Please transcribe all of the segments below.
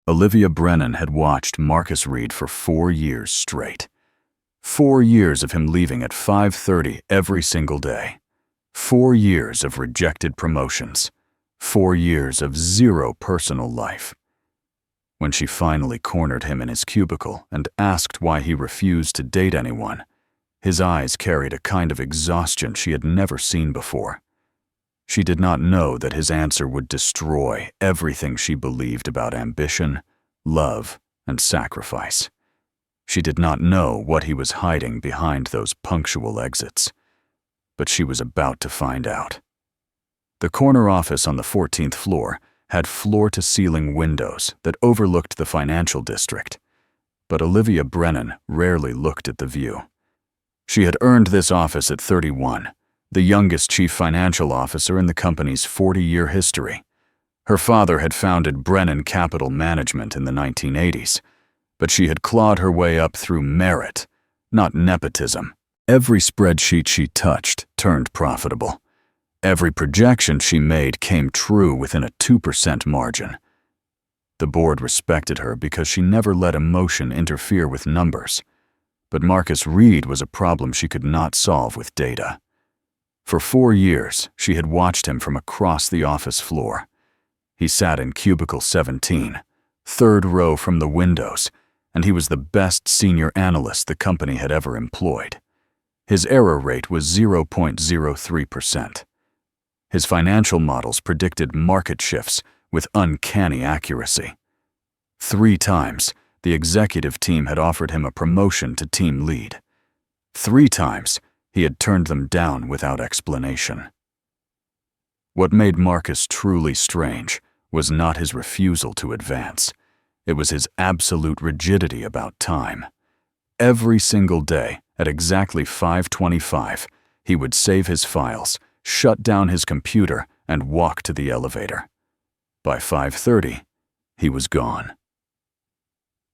Olivia Brennan had watched Marcus Reed for 4 years straight. 4 years of him leaving at 5:30 every single day. 4 years of rejected promotions. 4 years of zero personal life. When she finally cornered him in his cubicle and asked why he refused to date anyone, his eyes carried a kind of exhaustion she had never seen before. She did not know that his answer would destroy everything she believed about ambition, love, and sacrifice. She did not know what he was hiding behind those punctual exits, but she was about to find out. The corner office on the 14th floor had floor-to-ceiling windows that overlooked the financial district, but Olivia Brennan rarely looked at the view. She had earned this office at 31, the youngest chief financial officer in the company's 40-year history. Her father had founded Brennan Capital Management in the 1980s, but she had clawed her way up through merit, not nepotism. Every spreadsheet she touched turned profitable. Every projection she made came true within a 2% margin. The board respected her because she never let emotion interfere with numbers, but Marcus Reed was a problem she could not solve with data. For 4 years, she had watched him from across the office floor. He sat in cubicle 17, third row from the windows, and he was the best senior analyst the company had ever employed. His error rate was 0.03%. His financial models predicted market shifts with uncanny accuracy. 3 times, the executive team had offered him a promotion to team lead. 3 times, he had turned them down without explanation. What made Marcus truly strange was not his refusal to advance. It was his absolute rigidity about time. Every single day, at exactly 5:25, he would save his files, shut down his computer, and walk to the elevator. By 5:30, he was gone.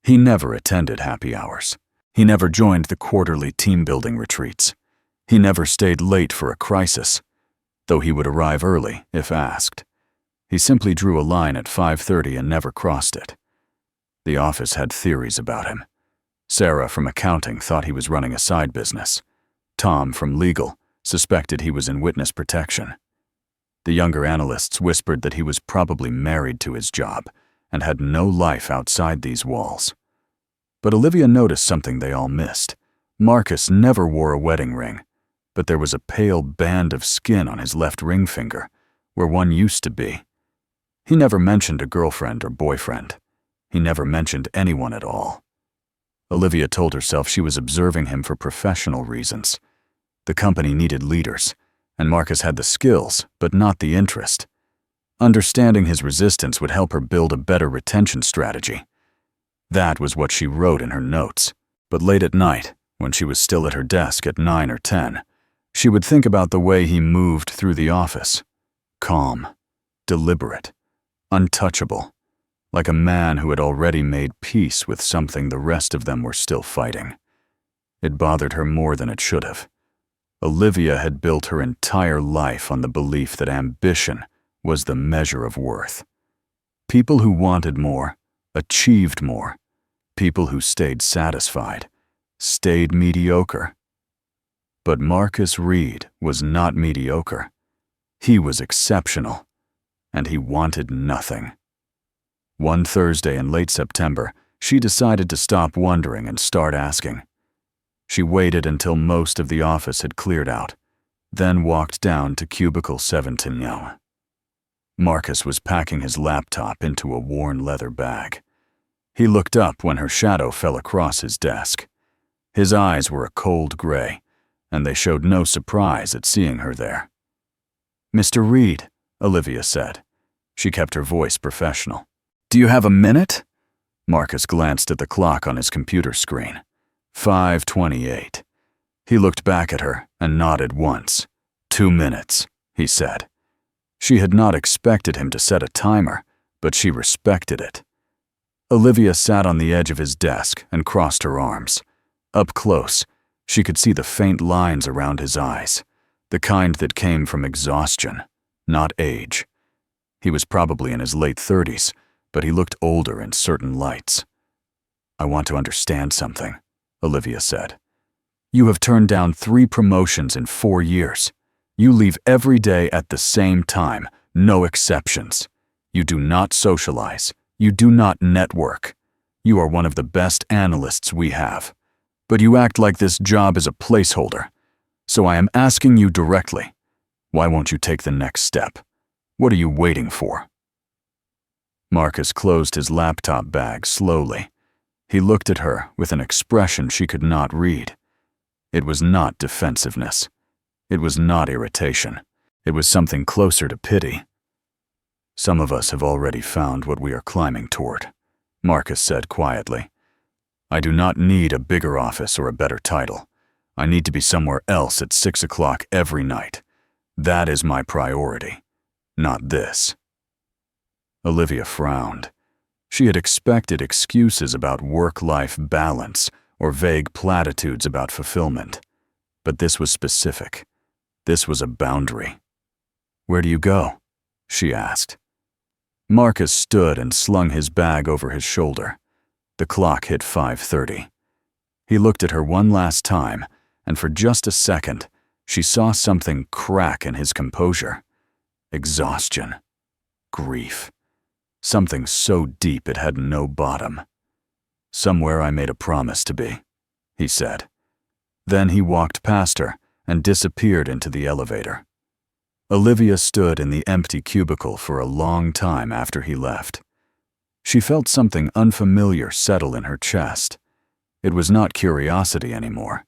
He never attended happy hours. He never joined the quarterly team-building retreats. He never stayed late for a crisis, though he would arrive early if asked. He simply drew a line at 5:30 and never crossed it. The office had theories about him. Sarah from accounting thought he was running a side business. Tom from legal suspected he was in witness protection. The younger analysts whispered that he was probably married to his job and had no life outside these walls. But Olivia noticed something they all missed. Marcus never wore a wedding ring, but there was a pale band of skin on his left ring finger, where one used to be. He never mentioned a girlfriend or boyfriend. He never mentioned anyone at all. Olivia told herself she was observing him for professional reasons. The company needed leaders, and Marcus had the skills, but not the interest. Understanding his resistance would help her build a better retention strategy. That was what she wrote in her notes. But late at night, when she was still at her desk at 9 or 10, she would think about the way he moved through the office. Calm, deliberate, untouchable, like a man who had already made peace with something the rest of them were still fighting. It bothered her more than it should have. Olivia had built her entire life on the belief that ambition was the measure of worth. People who wanted more, achieved more. People who stayed satisfied, stayed mediocre. But Marcus Reed was not mediocre. He was exceptional, and he wanted nothing. One Thursday in late September, she decided to stop wondering and start asking. She waited until most of the office had cleared out, then walked down to cubicle 17. Marcus was packing his laptop into a worn leather bag. He looked up when her shadow fell across his desk. His eyes were a cold gray, and they showed no surprise at seeing her there. "Mr. Reed," Olivia said. She kept her voice professional. "Do you have a minute?" Marcus glanced at the clock on his computer screen. 5:28. He looked back at her and nodded once. 2 minutes, he said. She had not expected him to set a timer, but she respected it. Olivia sat on the edge of his desk and crossed her arms. Up close, she could see the faint lines around his eyes, the kind that came from exhaustion, not age. He was probably in his late 30s, but he looked older in certain lights. "I want to understand something," Olivia said. "You have turned down 3 promotions in 4 years. You leave every day at the same time, no exceptions. You do not socialize. You do not network. You are one of the best analysts we have. But you act like this job is a placeholder. So I am asking you directly, why won't you take the next step? What are you waiting for?" Marcus closed his laptop bag slowly. He looked at her with an expression she could not read. It was not defensiveness. It was not irritation. It was something closer to pity. "Some of us have already found what we are climbing toward," Marcus said quietly. "I do not need a bigger office or a better title. I need to be somewhere else at 6 o'clock every night. That is my priority, not this." Olivia frowned. She had expected excuses about work-life balance or vague platitudes about fulfillment. But this was specific. This was a boundary. "Where do you go?" she asked. Marcus stood and slung his bag over his shoulder. The clock hit 5:30. He looked at her one last time, and for just a second, she saw something crack in his composure. Exhaustion. Grief. Something so deep it had no bottom. "Somewhere I made a promise to be," he said. Then he walked past her and disappeared into the elevator. Olivia stood in the empty cubicle for a long time after he left. She felt something unfamiliar settle in her chest. It was not curiosity anymore.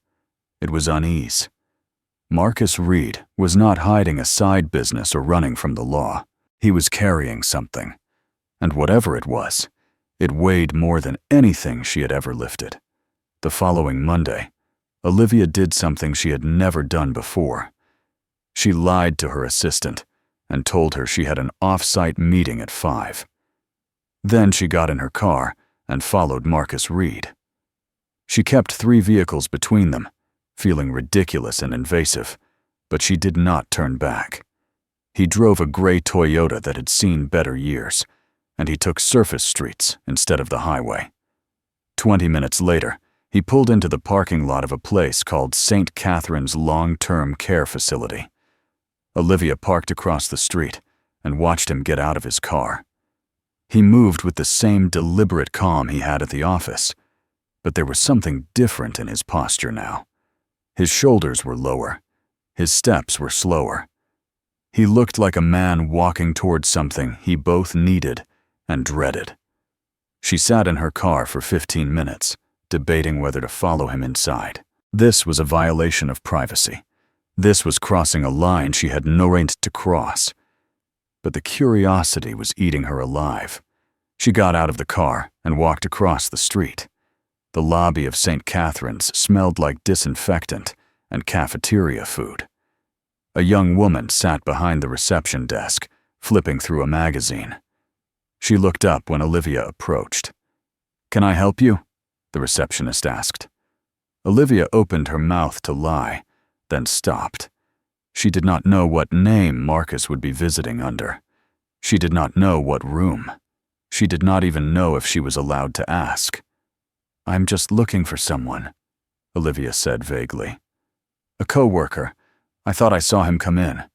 It was unease. Marcus Reed was not hiding a side business or running from the law. He was carrying something. And whatever it was, it weighed more than anything she had ever lifted. The following Monday, Olivia did something she had never done before. She lied to her assistant and told her she had an off-site meeting at 5. Then she got in her car and followed Marcus Reed. She kept 3 vehicles between them, feeling ridiculous and invasive, but she did not turn back. He drove a gray Toyota that had seen better years, and he took surface streets instead of the highway. 20 minutes later, he pulled into the parking lot of a place called St. Catherine's Long-Term Care Facility. Olivia parked across the street and watched him get out of his car. He moved with the same deliberate calm he had at the office, but there was something different in his posture now. His shoulders were lower. His steps were slower. He looked like a man walking towards something he both needed and dreaded. She sat in her car for 15 minutes, debating whether to follow him inside. This was a violation of privacy. This was crossing a line she had no right to cross. But the curiosity was eating her alive. She got out of the car and walked across the street. The lobby of St. Catherine's smelled like disinfectant and cafeteria food. A young woman sat behind the reception desk, flipping through a magazine. She looked up when Olivia approached. "Can I help you?" the receptionist asked. Olivia opened her mouth to lie, then stopped. She did not know what name Marcus would be visiting under. She did not know what room. She did not even know if she was allowed to ask. "I'm just looking for someone," Olivia said vaguely. "A coworker. I thought I saw him come in."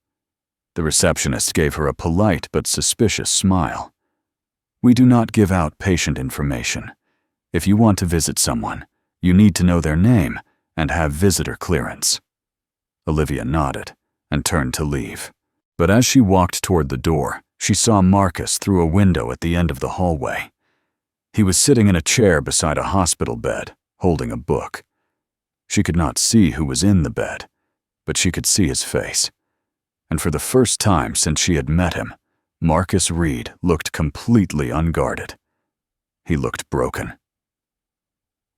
The receptionist gave her a polite but suspicious smile. "We do not give out patient information. If you want to visit someone, you need to know their name and have visitor clearance." Olivia nodded and turned to leave. But as she walked toward the door, she saw Marcus through a window at the end of the hallway. He was sitting in a chair beside a hospital bed, holding a book. She could not see who was in the bed, but she could see his face. And for the first time since she had met him, Marcus Reed looked completely unguarded. He looked broken.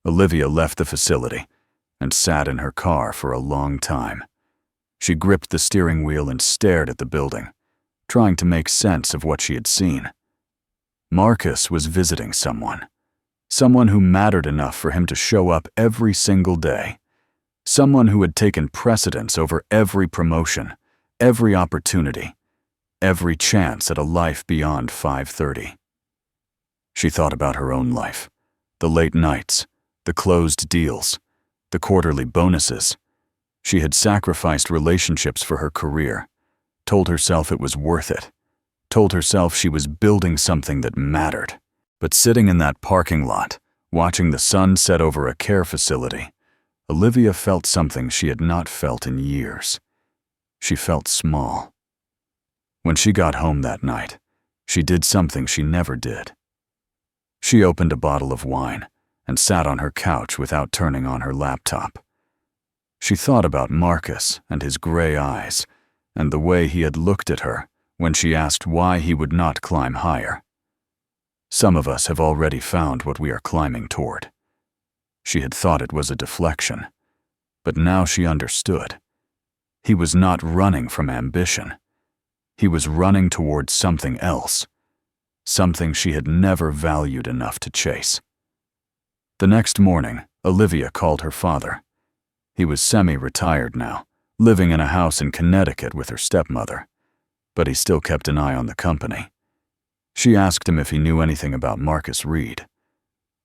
Olivia left the facility and sat in her car for a long time. She gripped the steering wheel and stared at the building, trying to make sense of what she had seen. Marcus was visiting someone who mattered enough for him to show up every single day, someone who had taken precedence over every promotion, every opportunity, every chance at a life beyond 5:30. She thought about her own life. The late nights, the closed deals, the quarterly bonuses. She had sacrificed relationships for her career, told herself it was worth it, told herself she was building something that mattered. But sitting in that parking lot, watching the sun set over a care facility, Olivia felt something she had not felt in years. She felt small. When she got home that night, she did something she never did. She opened a bottle of wine and sat on her couch without turning on her laptop. She thought about Marcus and his gray eyes and the way he had looked at her when she asked why he would not climb higher. Some of us have already found what we are climbing toward. She had thought it was a deflection, but now she understood. He was not running from ambition. He was running towards something else, something she had never valued enough to chase. The next morning, Olivia called her father. He was semi-retired now, living in a house in Connecticut with her stepmother, but he still kept an eye on the company. She asked him if he knew anything about Marcus Reed.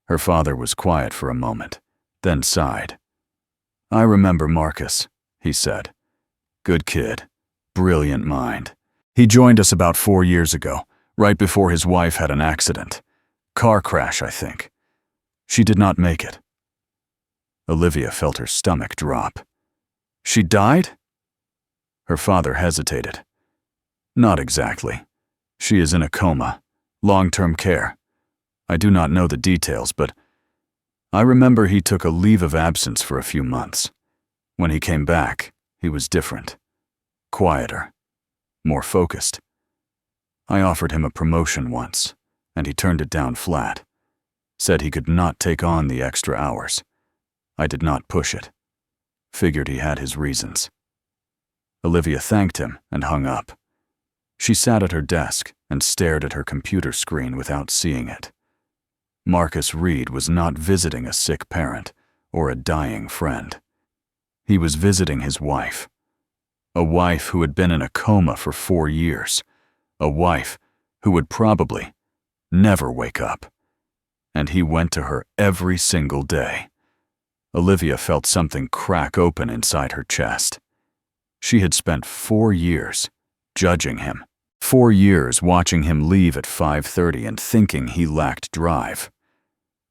Her father was quiet for a moment, then sighed. "I remember Marcus," he said. "Good kid, brilliant mind. He joined us about 4 years ago, right before his wife had an accident. Car crash, I think. She did not make it." Olivia felt her stomach drop. "She died?" Her father hesitated. "Not exactly. She is in a coma, long-term care. I do not know the details, but I remember he took a leave of absence for a few months. When he came back, he was different, quieter, more focused. I offered him a promotion once, and he turned it down flat. Said he could not take on the extra hours. I did not push it. Figured he had his reasons." Olivia thanked him and hung up. She sat at her desk and stared at her computer screen without seeing it. Marcus Reed was not visiting a sick parent or a dying friend. He was visiting his wife. A wife who had been in a coma for 4 years. A wife who would probably never wake up. And he went to her every single day. Olivia felt something crack open inside her chest. She had spent 4 years judging him. 4 years watching him leave at 5:30 and thinking he lacked drive.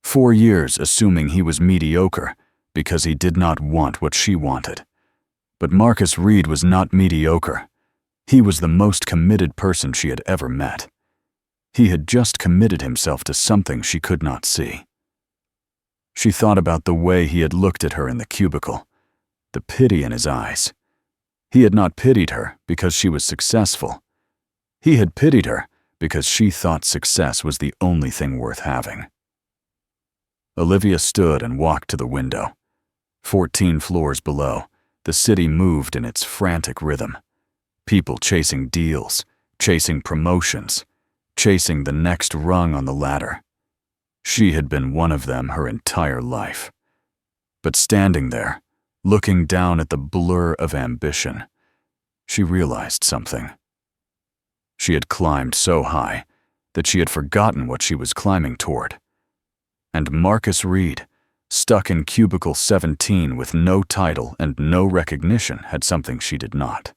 4 years assuming he was mediocre because he did not want what she wanted. But Marcus Reed was not mediocre. He was the most committed person she had ever met. He had just committed himself to something she could not see. She thought about the way he had looked at her in the cubicle, the pity in his eyes. He had not pitied her because she was successful. He had pitied her because she thought success was the only thing worth having. Olivia stood and walked to the window. 14 floors below, the city moved in its frantic rhythm. People chasing deals, chasing promotions, chasing the next rung on the ladder. She had been one of them her entire life. But standing there, looking down at the blur of ambition, she realized something. She had climbed so high that she had forgotten what she was climbing toward. And Marcus Reed, stuck in cubicle 17 with no title and no recognition, had something she did not.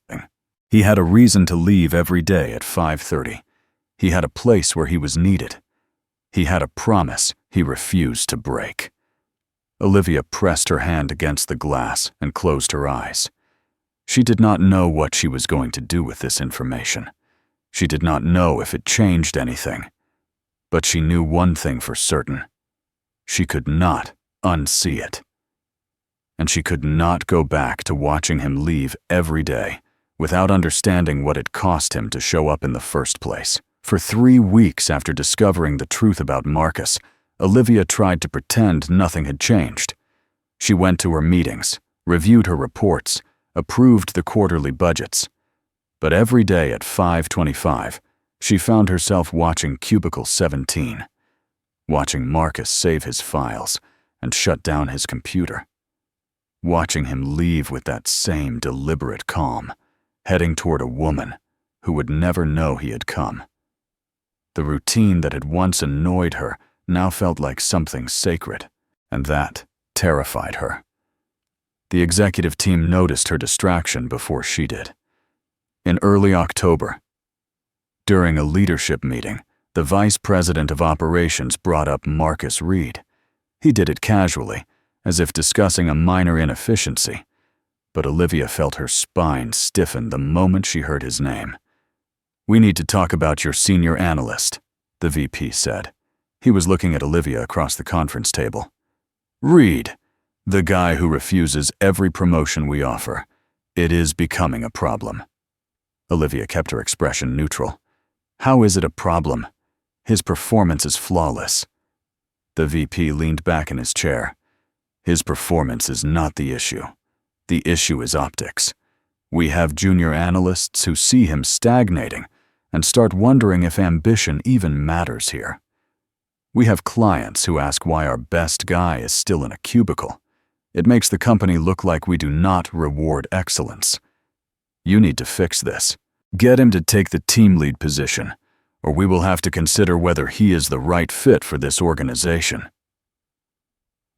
He had a reason to leave every day at 5:30. He had a place where he was needed. He had a promise he refused to break. Olivia pressed her hand against the glass and closed her eyes. She did not know what she was going to do with this information. She did not know if it changed anything. But she knew one thing for certain. She could not unsee it. And she could not go back to watching him leave every day without understanding what it cost him to show up in the first place. For 3 weeks after discovering the truth about Marcus, Olivia tried to pretend nothing had changed. She went to her meetings, reviewed her reports, approved the quarterly budgets. But every day at 5:25, she found herself watching cubicle 17, watching Marcus save his files and shut down his computer, watching him leave with that same deliberate calm, heading toward a woman who would never know he had come. The routine that had once annoyed her now felt like something sacred, and that terrified her. The executive team noticed her distraction before she did. In early October, during a leadership meeting, the vice president of operations brought up Marcus Reed. He did it casually, as if discussing a minor inefficiency, but Olivia felt her spine stiffen the moment she heard his name. "We need to talk about your senior analyst," the VP said. He was looking at Olivia across the conference table. "Reed, the guy who refuses every promotion we offer. It is becoming a problem." Olivia kept her expression neutral. "How is it a problem? His performance is flawless." The VP leaned back in his chair. "His performance is not the issue. The issue is optics. We have junior analysts who see him stagnating and start wondering if ambition even matters here. We have clients who ask why our best guy is still in a cubicle. It makes the company look like we do not reward excellence. You need to fix this. Get him to take the team lead position, or we will have to consider whether he is the right fit for this organization."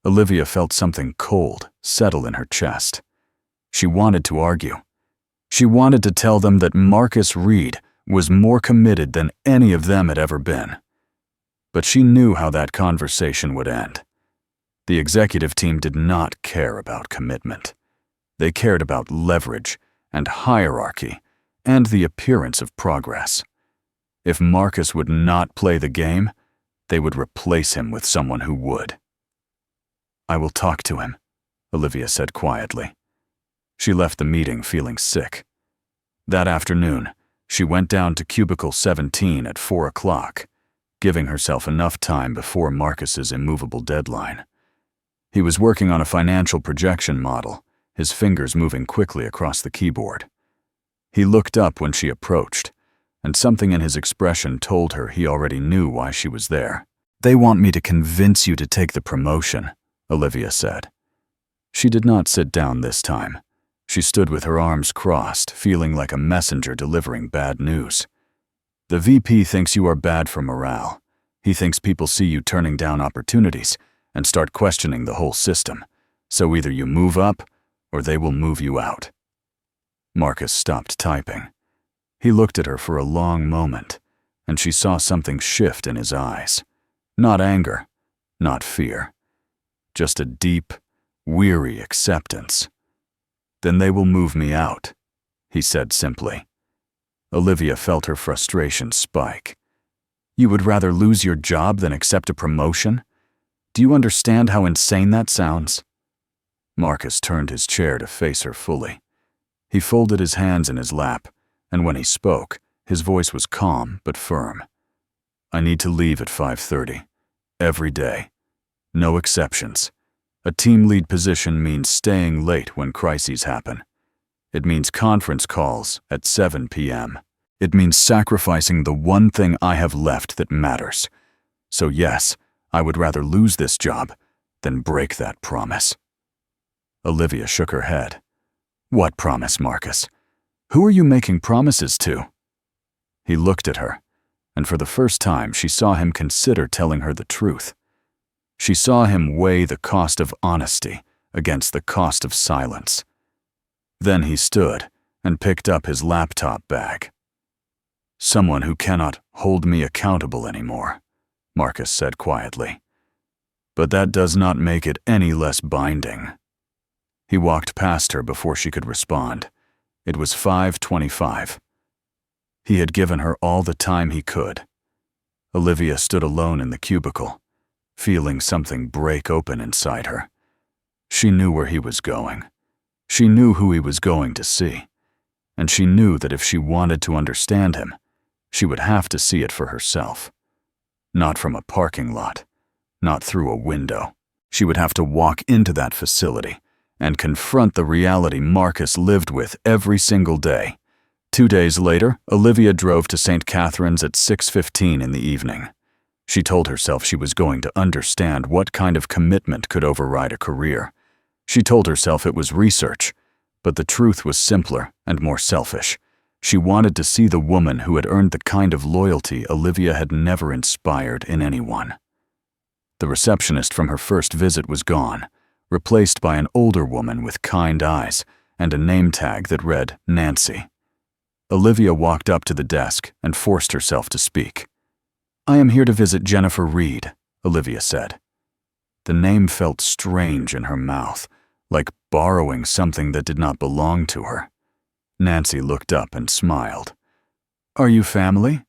Olivia felt something cold settle in her chest. She wanted to argue. She wanted to tell them that Marcus Reed was more committed than any of them had ever been. But she knew how that conversation would end. The executive team did not care about commitment. They cared about leverage and hierarchy and the appearance of progress. If Marcus would not play the game, they would replace him with someone who would. "I will talk to him," Olivia said quietly. She left the meeting feeling sick. That afternoon, she went down to cubicle 17 at 4 o'clock, giving herself enough time before Marcus's immovable deadline. He was working on a financial projection model, his fingers moving quickly across the keyboard. He looked up when she approached, and something in his expression told her he already knew why she was there. "They want me to convince you to take the promotion," Olivia said. She did not sit down this time. She stood with her arms crossed, feeling like a messenger delivering bad news. "The VP thinks you are bad for morale. He thinks people see you turning down opportunities and start questioning the whole system. So either you move up, or they will move you out." Marcus stopped typing. He looked at her for a long moment, and she saw something shift in his eyes. Not anger, not fear. Just a deep, weary acceptance. "Then they will move me out," he said simply. Olivia felt her frustration spike. "You would rather lose your job than accept a promotion? Do you understand how insane that sounds?" Marcus turned his chair to face her fully. He folded his hands in his lap, and when he spoke, his voice was calm but firm. "I need to leave at 5:30. Every day. No exceptions. A team lead position means staying late when crises happen. It means conference calls at 7 p.m. It means sacrificing the one thing I have left that matters. So yes, I would rather lose this job than break that promise." Olivia shook her head. "What promise, Marcus? Who are you making promises to?" He looked at her, and for the first time she saw him consider telling her the truth. She saw him weigh the cost of honesty against the cost of silence. Then he stood and picked up his laptop bag. "Someone who cannot hold me accountable anymore," Marcus said quietly. "But that does not make it any less binding." He walked past her before she could respond. It was 5:25. He had given her all the time he could. Olivia stood alone in the cubicle, feeling something break open inside her. She knew where he was going. She knew who he was going to see. And she knew that if she wanted to understand him, she would have to see it for herself. Not from a parking lot, not through a window. She would have to walk into that facility and confront the reality Marcus lived with every single day. 2 days later, Olivia drove to St. Catherine's at 6:15 in the evening. She told herself she was going to understand what kind of commitment could override a career. She told herself it was research, but the truth was simpler and more selfish. She wanted to see the woman who had earned the kind of loyalty Olivia had never inspired in anyone. The receptionist from her first visit was gone, replaced by an older woman with kind eyes and a name tag that read Nancy. Olivia walked up to the desk and forced herself to speak. "I am here to visit Jennifer Reed," Olivia said. The name felt strange in her mouth, like borrowing something that did not belong to her. Nancy looked up and smiled. "Are you family?"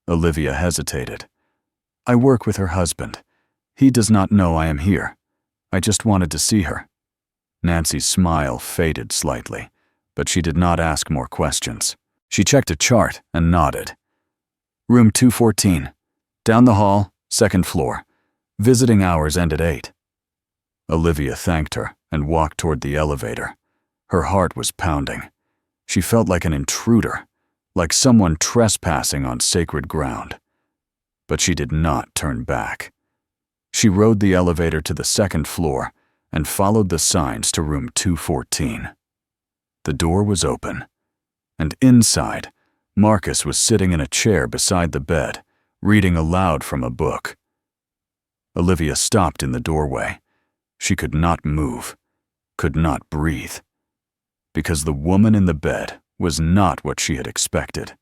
Olivia hesitated. "I work with her husband. He does not know I am here. I just wanted to see her." Nancy's smile faded slightly, but she did not ask more questions. She checked a chart and nodded. "Room 214. Down the hall, second floor. Visiting hours end at 8. Olivia thanked her and walked toward the elevator. Her heart was pounding. She felt like an intruder, like someone trespassing on sacred ground. But she did not turn back. She rode the elevator to the second floor and followed the signs to room 214. The door was open, and inside, Marcus was sitting in a chair beside the bed, reading aloud from a book. Olivia stopped in the doorway. She could not move, could not breathe, because the woman in the bed was not what she had expected.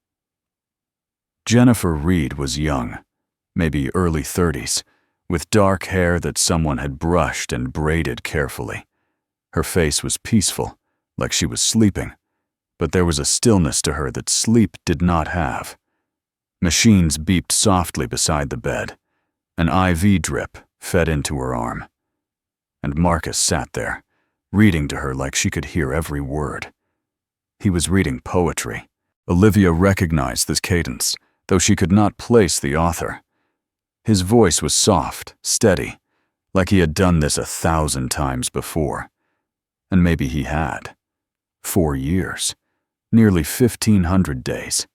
Jennifer Reed was young, maybe early 30s, with dark hair that someone had brushed and braided carefully. Her face was peaceful, like she was sleeping, but there was a stillness to her that sleep did not have. Machines beeped softly beside the bed. An IV drip fed into her arm. And Marcus sat there, reading to her like she could hear every word. He was reading poetry. Olivia recognized this cadence, though she could not place the author. His voice was soft, steady, like he had done this 1,000 times before. And maybe he had. 4 years. Nearly 1,500 days.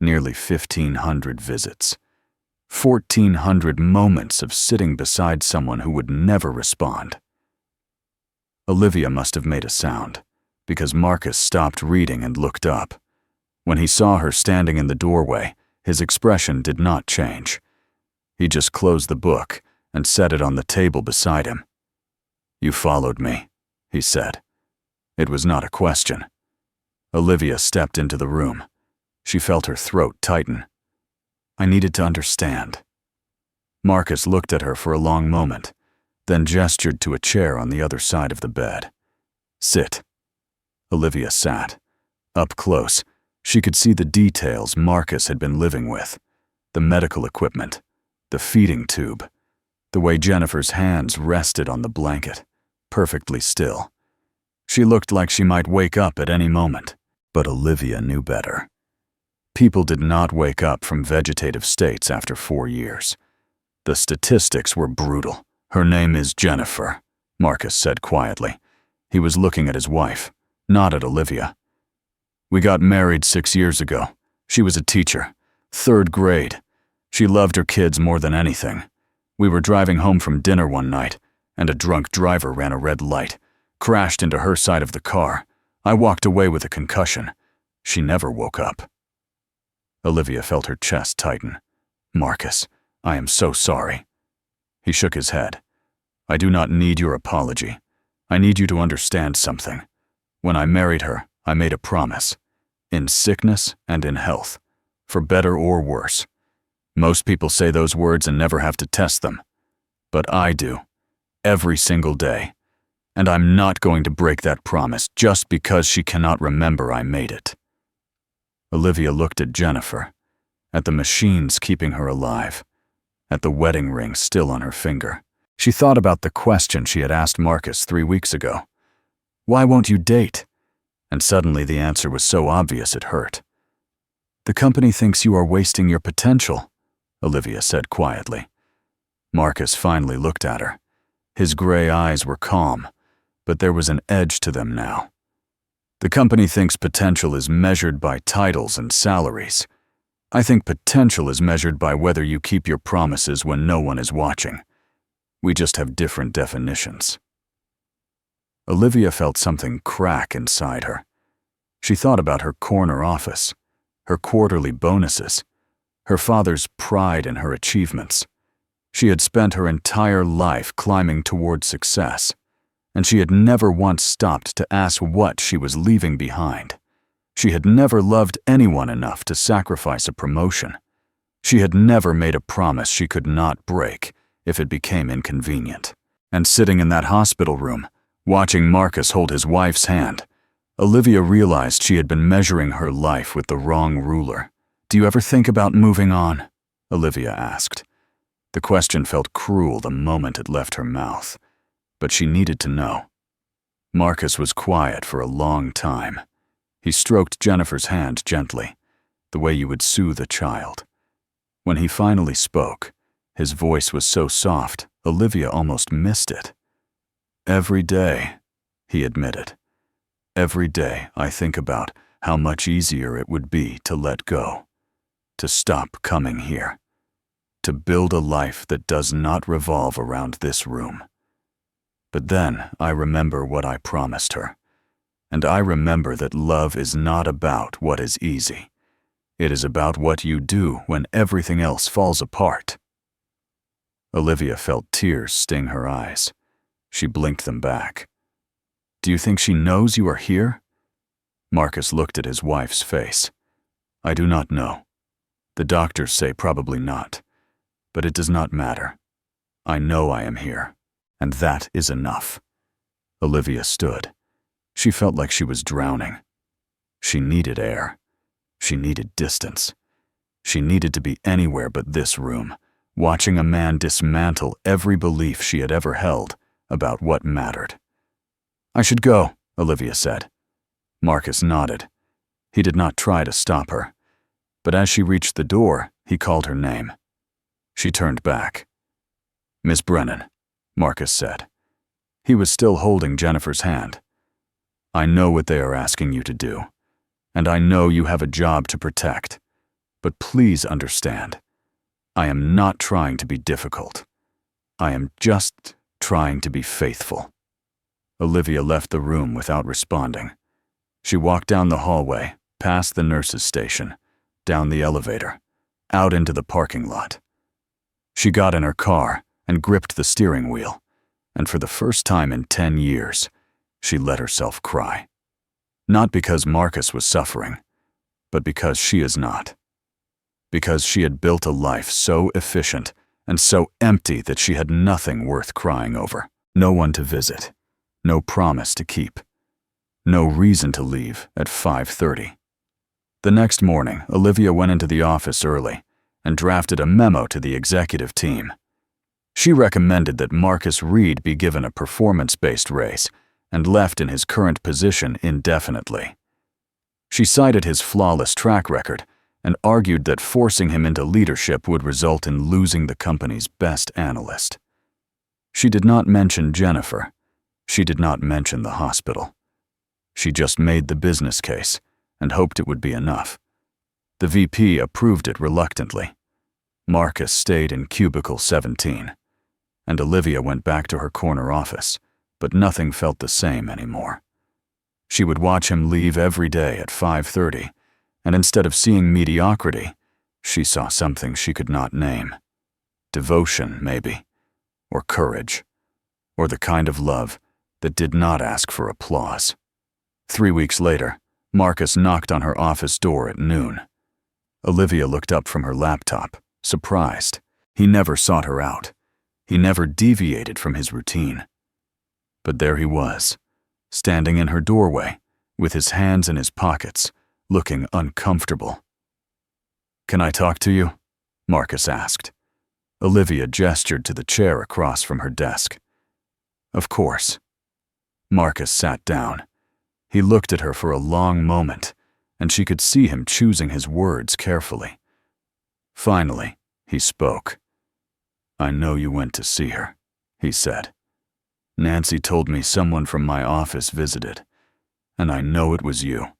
Nearly 1,500 visits. 1,400 moments of sitting beside someone who would never respond. Olivia must have made a sound, because Marcus stopped reading and looked up. When he saw her standing in the doorway, his expression did not change. He just closed the book and set it on the table beside him. "You followed me," he said. It was not a question. Olivia stepped into the room. She felt her throat tighten. "I needed to understand." Marcus looked at her for a long moment, then gestured to a chair on the other side of the bed. "Sit." Olivia sat. Up close, she could see the details Marcus had been living with. The medical equipment, the feeding tube, the way Jennifer's hands rested on the blanket, perfectly still. She looked like she might wake up at any moment, but Olivia knew better. People did not wake up from vegetative states after 4 years. The statistics were brutal. "Her name is Jennifer," Marcus said quietly. He was looking at his wife, not at Olivia. "We got married 6 years ago. She was a teacher, 3rd grade. She loved her kids more than anything. We were driving home from dinner one night, and a drunk driver ran a red light, crashed into her side of the car. I walked away with a concussion. She never woke up." Olivia felt her chest tighten. "Marcus, I am so sorry." He shook his head. "I do not need your apology. I need you to understand something. When I married her, I made a promise. In sickness and in health. For better or worse. Most people say those words and never have to test them. But I do. Every single day. And I'm not going to break that promise just because she cannot remember I made it." Olivia looked at Jennifer, at the machines keeping her alive, at the wedding ring still on her finger. She thought about the question she had asked Marcus 3 weeks ago. "Why won't you date?" And suddenly the answer was so obvious it hurt. "The company thinks you are wasting your potential," Olivia said quietly. Marcus finally looked at her. His gray eyes were calm, but there was an edge to them now. "The company thinks potential is measured by titles and salaries. I think potential is measured by whether you keep your promises when no one is watching. We just have different definitions." Olivia felt something crack inside her. She thought about her corner office, her quarterly bonuses, her father's pride in her achievements. She had spent her entire life climbing toward success, and she had never once stopped to ask what she was leaving behind. She had never loved anyone enough to sacrifice a promotion. She had never made a promise she could not break if it became inconvenient. And sitting in that hospital room, watching Marcus hold his wife's hand, Olivia realized she had been measuring her life with the wrong ruler. "Do you ever think about moving on?" Olivia asked. The question felt cruel the moment it left her mouth, but she needed to know. Marcus was quiet for a long time. He stroked Jennifer's hand gently, the way you would soothe a child. When he finally spoke, his voice was so soft, Olivia almost missed it. "Every day," he admitted. "Every day I think about how much easier it would be to let go, to stop coming here, to build a life that does not revolve around this room. But then I remember what I promised her, and I remember that love is not about what is easy. It is about what you do when everything else falls apart." Olivia felt tears sting her eyes. She blinked them back. "Do you think she knows you are here?" Marcus looked at his wife's face. "I do not know. The doctors say probably not. But it does not matter. I know I am here, and that is enough." Olivia stood. She felt like she was drowning. She needed air. She needed distance. She needed to be anywhere but this room, watching a man dismantle every belief she had ever held about what mattered. "I should go," Olivia said. Marcus nodded. He did not try to stop her, but as she reached the door, he called her name. She turned back. "Miss Brennan," Marcus said. He was still holding Jennifer's hand. "I know what they are asking you to do, and I know you have a job to protect. But please understand, I am not trying to be difficult. I am just trying to be faithful." Olivia left the room without responding. She walked down the hallway, past the nurse's station, down the elevator, out into the parking lot. She got in her car and gripped the steering wheel, and for the first time in 10 years, she let herself cry. Not because Marcus was suffering, but because she is not. Because she had built a life so efficient and so empty that she had nothing worth crying over. No one to visit, no promise to keep, no reason to leave at 5:30. The next morning, Olivia went into the office early and drafted a memo to the executive team. She recommended that Marcus Reed be given a performance-based raise and left in his current position indefinitely. She cited his flawless track record and argued that forcing him into leadership would result in losing the company's best analyst. She did not mention Jennifer. She did not mention the hospital. She just made the business case and hoped it would be enough. The VP approved it reluctantly. Marcus stayed in cubicle 17, and Olivia went back to her corner office, but nothing felt the same anymore. She would watch him leave every day at 5:30, and instead of seeing mediocrity, she saw something she could not name. Devotion, maybe, or courage, or the kind of love that did not ask for applause. 3 weeks later, Marcus knocked on her office door at noon. Olivia looked up from her laptop, surprised. He never sought her out. He never deviated from his routine. But there he was, standing in her doorway, with his hands in his pockets, looking uncomfortable. "Can I talk to you?" Marcus asked. Olivia gestured to the chair across from her desk. "Of course." Marcus sat down. He looked at her for a long moment, and she could see him choosing his words carefully. Finally, he spoke. "I know you went to see her," he said. "Nancy told me someone from my office visited, and I know it was you."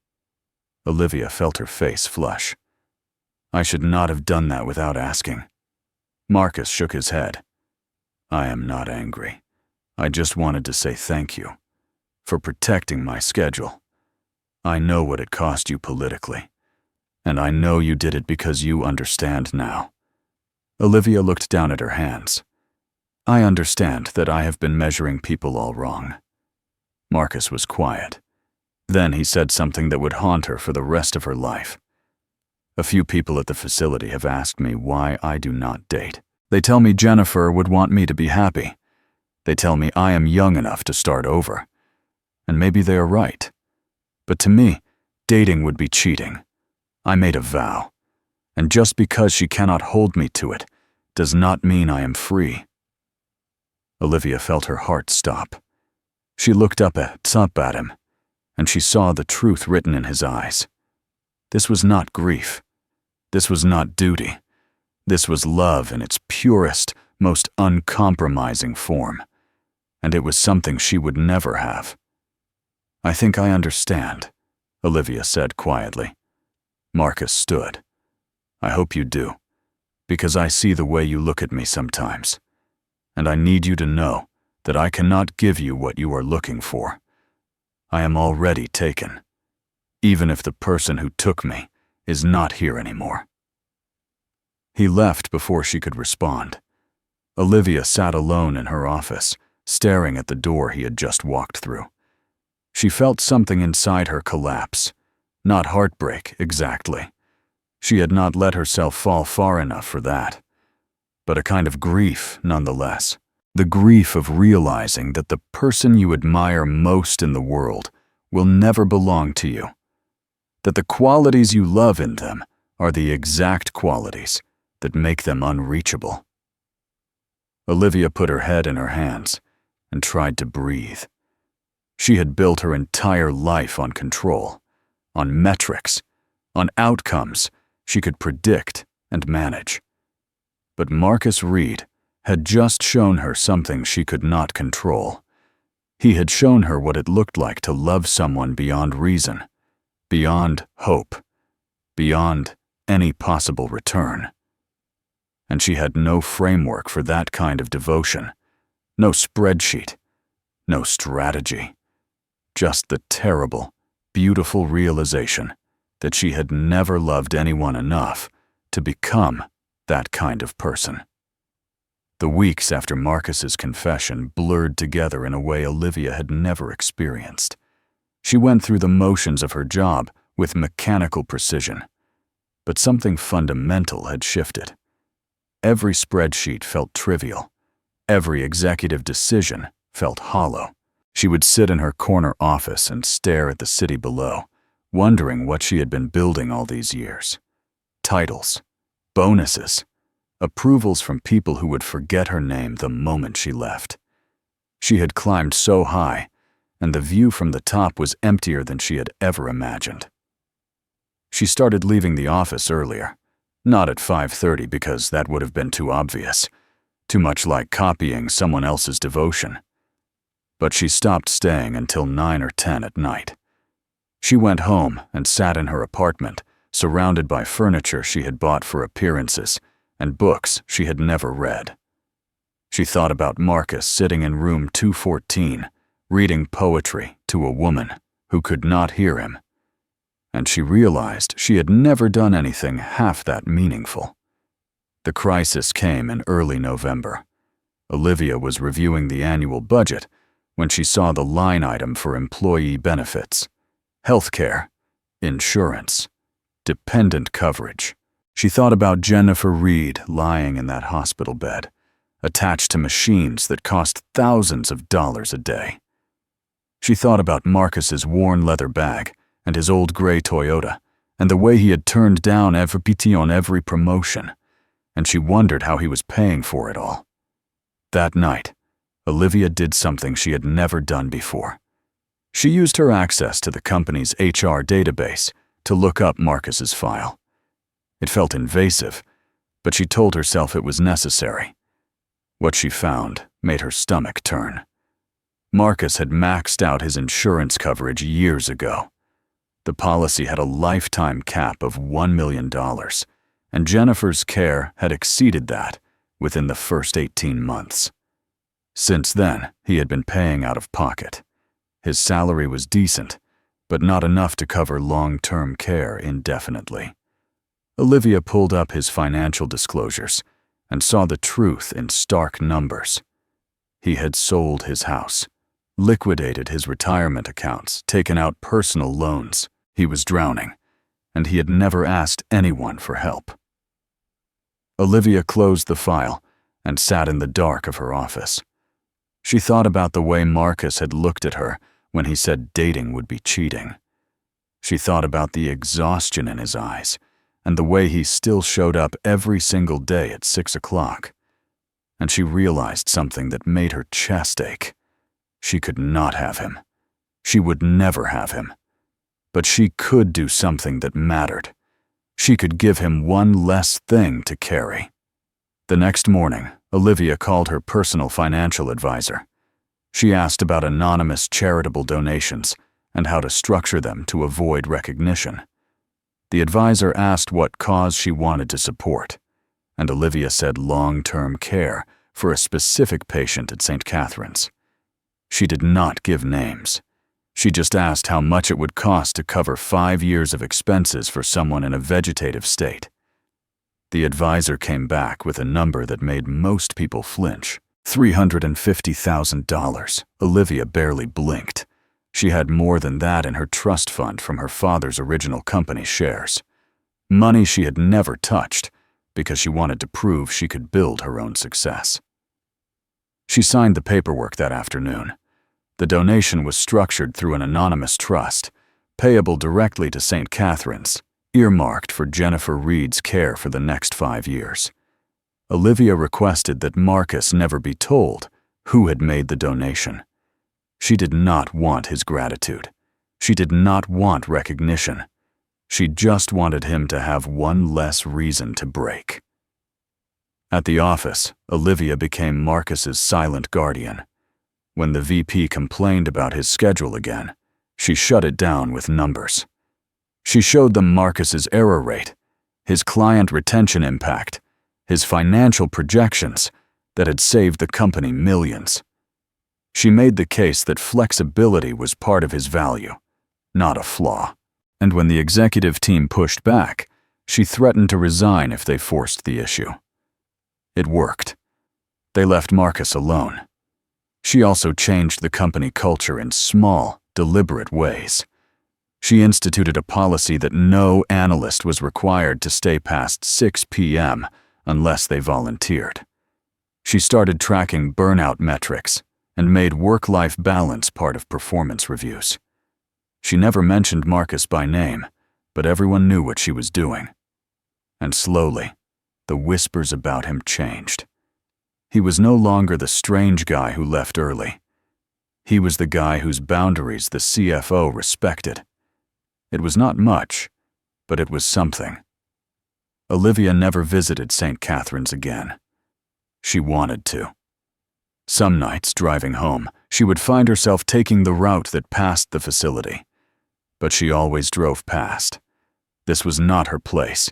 Olivia felt her face flush. "I should not have done that without asking." Marcus shook his head. "I am not angry. I just wanted to say thank you for protecting my schedule. I know what it cost you politically, and I know you did it because you understand now." Olivia looked down at her hands. "I understand that I have been measuring people all wrong." Marcus was quiet. Then he said something that would haunt her for the rest of her life. "A few people at the facility have asked me why I do not date. They tell me Jennifer would want me to be happy. They tell me I am young enough to start over. And maybe they are right. But to me, dating would be cheating. I made a vow. And just because she cannot hold me to it does not mean I am free." Olivia felt her heart stop. She looked up at him, and she saw the truth written in his eyes. This was not grief. This was not duty. This was love in its purest, most uncompromising form. And it was something she would never have. "I think I understand," Olivia said quietly. Marcus stood. "I hope you do, because I see the way you look at me sometimes. And I need you to know that I cannot give you what you are looking for. I am already taken, even if the person who took me is not here anymore." He left before she could respond. Olivia sat alone in her office, staring at the door he had just walked through. She felt something inside her collapse. Not heartbreak, exactly. She had not let herself fall far enough for that. But a kind of grief, nonetheless. The grief of realizing that the person you admire most in the world will never belong to you. That the qualities you love in them are the exact qualities that make them unreachable. Olivia put her head in her hands and tried to breathe. She had built her entire life on control, on metrics, on outcomes she could predict and manage. But Marcus Reed had just shown her something she could not control. He had shown her what it looked like to love someone beyond reason, beyond hope, beyond any possible return. And she had no framework for that kind of devotion, no spreadsheet, no strategy, just the terrible, beautiful realization that she had never loved anyone enough to become that kind of person. The weeks after Marcus's confession blurred together in a way Olivia had never experienced. She went through the motions of her job with mechanical precision, but something fundamental had shifted. Every spreadsheet felt trivial. Every executive decision felt hollow. She would sit in her corner office and stare at the city below, wondering what she had been building all these years. Titles, bonuses, approvals from people who would forget her name the moment she left. She had climbed so high, and the view from the top was emptier than she had ever imagined. She started leaving the office earlier, not at 5:30 because that would have been too obvious, too much like copying someone else's devotion. But she stopped staying until 9 or 10 at night. She went home and sat in her apartment, surrounded by furniture she had bought for appearances and books she had never read. She thought about Marcus sitting in room 214, reading poetry to a woman who could not hear him. And she realized she had never done anything half that meaningful. The crisis came in early November. Olivia was reviewing the annual budget when she saw the line item for employee benefits, healthcare, insurance, dependent coverage. She thought about Jennifer Reed lying in that hospital bed, attached to machines that cost thousands of dollars a day. She thought about Marcus's worn leather bag and his old gray Toyota, and the way he had turned down every PT on every promotion, and she wondered how he was paying for it all. That night, Olivia did something she had never done before. She used her access to the company's HR database to look up Marcus's file. It felt invasive, but she told herself it was necessary. What she found made her stomach turn. Marcus had maxed out his insurance coverage years ago. The policy had a lifetime cap of $1 million, and Jennifer's care had exceeded that within the first 18 months. Since then, he had been paying out of pocket. His salary was decent, but not enough to cover long-term care indefinitely. Olivia pulled up his financial disclosures and saw the truth in stark numbers. He had sold his house, liquidated his retirement accounts, taken out personal loans. He was drowning, and he had never asked anyone for help. Olivia closed the file and sat in the dark of her office. She thought about the way Marcus had looked at her when he said dating would be cheating. She thought about the exhaustion in his eyes and the way he still showed up every single day at 6 o'clock. And she realized something that made her chest ache. She could not have him. She would never have him. But she could do something that mattered. She could give him one less thing to carry. The next morning, Olivia called her personal financial advisor. She asked about anonymous charitable donations and how to structure them to avoid recognition. The advisor asked what cause she wanted to support, and Olivia said long-term care for a specific patient at St. Catherine's. She did not give names. She just asked how much it would cost to cover 5 years of expenses for someone in a vegetative state. The advisor came back with a number that made most people flinch. $350,000. Olivia barely blinked. She had more than that in her trust fund from her father's original company shares. Money she had never touched because she wanted to prove she could build her own success. She signed the paperwork that afternoon. The donation was structured through an anonymous trust, payable directly to St. Catherine's, earmarked for Jennifer Reed's care for the next 5 years. Olivia requested that Marcus never be told who had made the donation. She did not want his gratitude. She did not want recognition. She just wanted him to have one less reason to break. At the office, Olivia became Marcus's silent guardian. When the VP complained about his schedule again, she shut it down with numbers. She showed them Marcus's error rate, his client retention impact, his financial projections that had saved the company millions. She made the case that flexibility was part of his value, not a flaw. And when the executive team pushed back, she threatened to resign if they forced the issue. It worked. They left Marcus alone. She also changed the company culture in small, deliberate ways. She instituted a policy that no analyst was required to stay past 6 p.m. unless they volunteered. She started tracking burnout metrics and made work-life balance part of performance reviews. She never mentioned Marcus by name, but everyone knew what she was doing. And slowly, the whispers about him changed. He was no longer the strange guy who left early. He was the guy whose boundaries the CFO respected. It was not much, but it was something. Olivia never visited St. Catherine's again. She wanted to. Some nights, driving home, she would find herself taking the route that passed the facility. But she always drove past. This was not her place.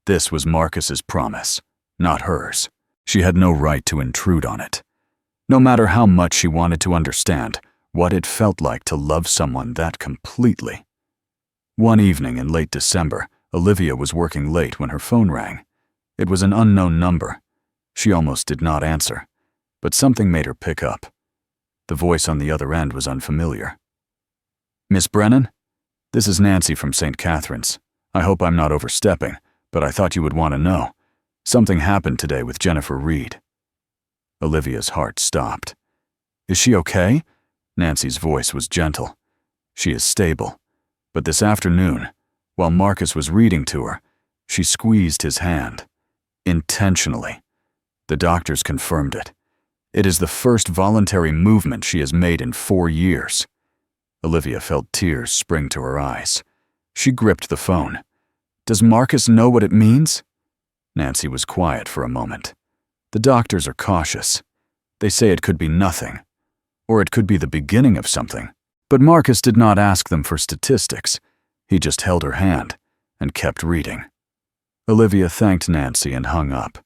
This was Marcus's promise, not hers. She had no right to intrude on it. No matter how much she wanted to understand what it felt like to love someone that completely. One evening in late December, Olivia was working late when her phone rang. It was an unknown number. She almost did not answer, but something made her pick up. The voice on the other end was unfamiliar. "Miss Brennan? This is Nancy from St. Catherine's. I hope I'm not overstepping, but I thought you would want to know. Something happened today with Jennifer Reed." Olivia's heart stopped. "Is she okay?" Nancy's voice was gentle. "She is stable. But this afternoon, while Marcus was reading to her, she squeezed his hand. Intentionally. The doctors confirmed it. It is the first voluntary movement she has made in 4 years." Olivia felt tears spring to her eyes. She gripped the phone. "Does Marcus know what it means?" Nancy was quiet for a moment. "The doctors are cautious. They say it could be nothing, or it could be the beginning of something." But Marcus did not ask them for statistics. He just held her hand and kept reading. Olivia thanked Nancy and hung up.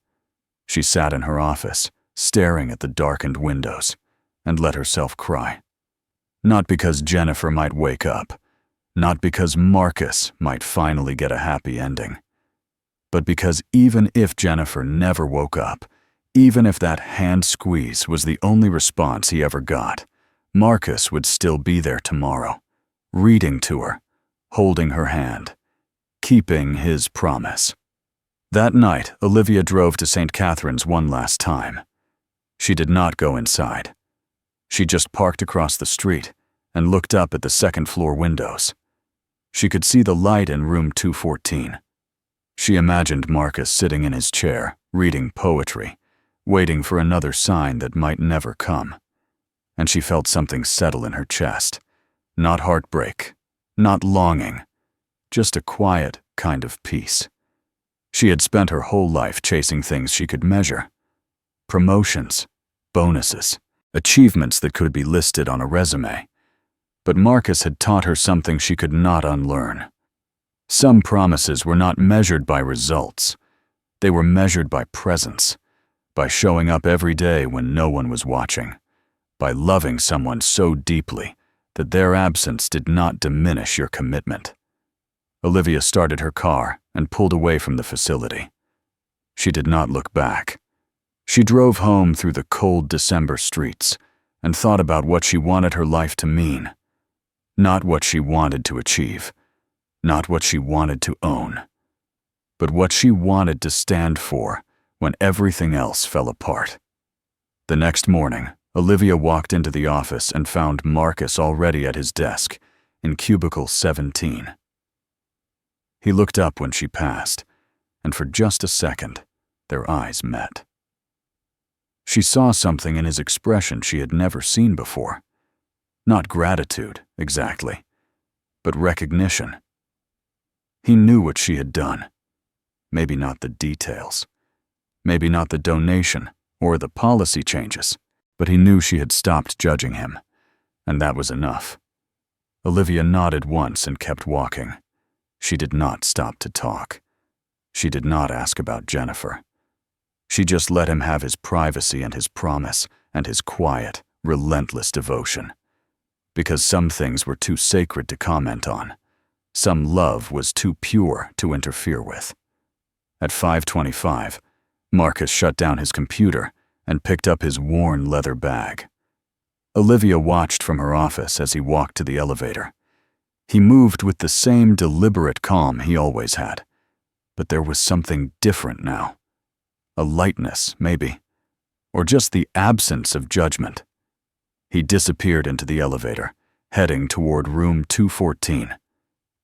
She sat in her office, staring at the darkened windows, and let herself cry. Not because Jennifer might wake up, Not because Marcus might finally get a happy ending, but because even if Jennifer never woke up, even if that hand squeeze was the only response he ever got, Marcus would still be there tomorrow, reading to her, holding her hand, keeping his promise. That night, Olivia drove to St. Catherine's one last time. She did not go inside. She just parked across the street and looked up at the second-floor windows. She could see the light in room 214. She imagined Marcus sitting in his chair, reading poetry, waiting for another sign that might never come. And she felt something settle in her chest. Not heartbreak, not longing, just a quiet kind of peace. She had spent her whole life chasing things she could measure. Promotions, bonuses, achievements that could be listed on a resume. But Marcus had taught her something she could not unlearn. Some promises were not measured by results. They were measured by presence, by showing up every day when no one was watching, by loving someone so deeply that their absence did not diminish your commitment. Olivia started her car and pulled away from the facility. She did not look back. She drove home through the cold December streets and thought about what she wanted her life to mean. Not what she wanted to achieve, not what she wanted to own, but what she wanted to stand for when everything else fell apart. The next morning, Olivia walked into the office and found Marcus already at his desk in cubicle 17. He looked up when she passed, and for just a second, their eyes met. She saw something in his expression she had never seen before. Not gratitude, exactly, but recognition. He knew what she had done. Maybe not the details. Maybe not the donation or the policy changes, but he knew she had stopped judging him, and that was enough. Olivia nodded once and kept walking. She did not stop to talk. She did not ask about Jennifer. She just let him have his privacy and his promise and his quiet, relentless devotion. Because some things were too sacred to comment on. Some love was too pure to interfere with. At 5:25, Marcus shut down his computer and picked up his worn leather bag. Olivia watched from her office as he walked to the elevator. He moved with the same deliberate calm he always had, but there was something different now. A lightness, maybe, or just the absence of judgment. He disappeared into the elevator, heading toward room 214,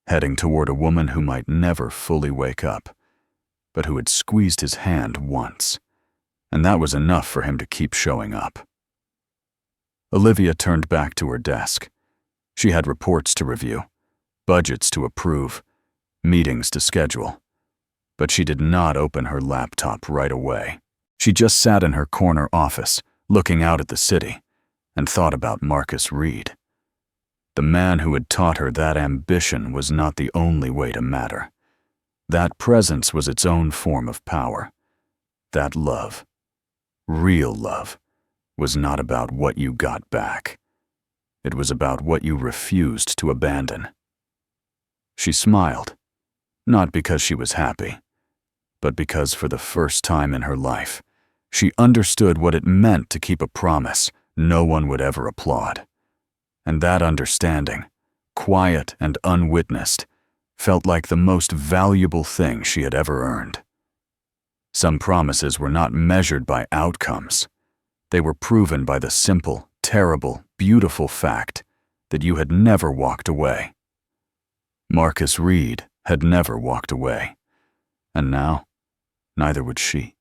heading toward a woman who might never fully wake up, but who had squeezed his hand once, and that was enough for him to keep showing up. Olivia turned back to her desk. She had reports to review, budgets to approve, meetings to schedule, but she did not open her laptop right away. She just sat in her corner office, looking out at the city, and thought about Marcus Reed. The man who had taught her that ambition was not the only way to matter. That presence was its own form of power. That love, real love, was not about what you got back. It was about what you refused to abandon. She smiled, not because she was happy, but because for the first time in her life, she understood what it meant to keep a promise no one would ever applaud. And that understanding, quiet and unwitnessed, felt like the most valuable thing she had ever earned. Some promises were not measured by outcomes. They were proven by the simple, terrible, beautiful fact that you had never walked away. Marcus Reed had never walked away, and now, neither would she.